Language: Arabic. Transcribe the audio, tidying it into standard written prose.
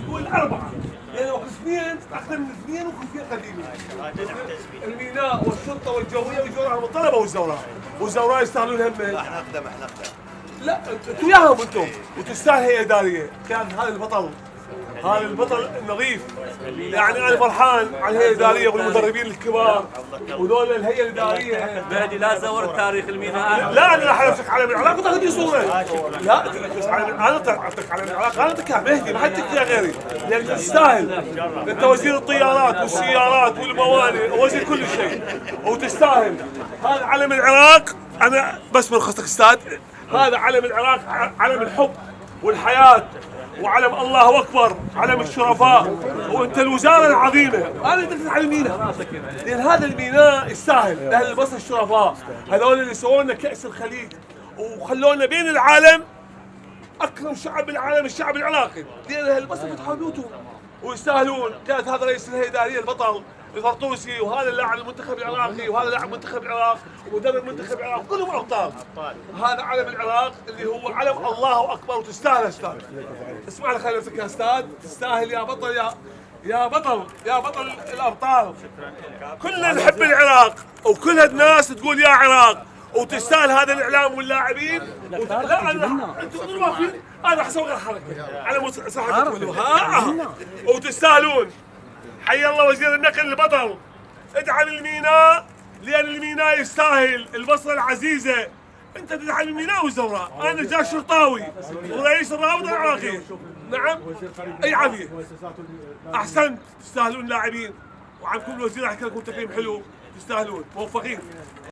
تقول أربعة، يعني قسمين أكثر من اثنين وقسمين قديمين. الميناء والشرطة والجوية والجوراء هم الطلبة والزوراء يستاهلون هم. احنا اقدم. لا انتوا وياهم انتم وتستاهل هي إدارية. كان هذا البطل، هذا البطل النظيف. يعني انا فرحان على الهيئه الاداريه والمدربين الكبار وذول الهيئه الاداريه. مهدي لا زورت تاريخ الميناء. لا انا راح امسك علم العراق وتاخذ صوره. لا بس انا اعطيك علم العراق، انا اعطيك اياها مهدي، ما حد يعطيك اياها غيري، لانك تستاهل. انت وزير الطيارات والسيارات والموانئ ووزير كل شيء وتستاهل. هذا علم العراق، انا بس مرخصتك استاذ، هذا علم العراق، علم الحب والحياه وعلم الله اكبر، علم الشرفاء. وانت الوزاره العظيمه، انا بدك على الميناء، لان هذا الميناء يستاهل. اهل البصره الشرفاء هذول اللي سووا لنا كاس الخليج وخلونا بين العالم اكرم شعب بالعالم، الشعب العراقي، لان اهل البصره فتحوا بيوتهم ويستاهلون. كانت هذا رئيس الهيئه الاداريه البطل الفرطوسي، وهذا اللاعب المنتخب العراقي، وهذا لاعب منتخب العراق ومدرب منتخب العراق، كلهم ابطال. هذا علم العراق اللي هو علم الله اكبر، وتستاهل استاذ. اسمع لي خلي نفسك يا استاذ، تستاهل يا بطل، يا بطل، يا بطل الابطال. كلنا نحب العراق وكل الناس تقول يا عراق، وتستاهل هذا الاعلام واللاعبين. لا انا انتم واقفين، انا راح اسوي حركه على مساحتكم وتستاهلون. حي الله وزير النقل البطل، ادعم الميناء لان الميناء يستاهل. البصره العزيزه، انت تدعم الميناء والزوراء. انا جاي شرطاوي ورئيس الرابطه العراقيه. نعم اي عافيه، احسنت، تستاهلون لاعبين، وعمكم الوزير راح يكون لكم تكريم حلو، تستاهلون، موفقين.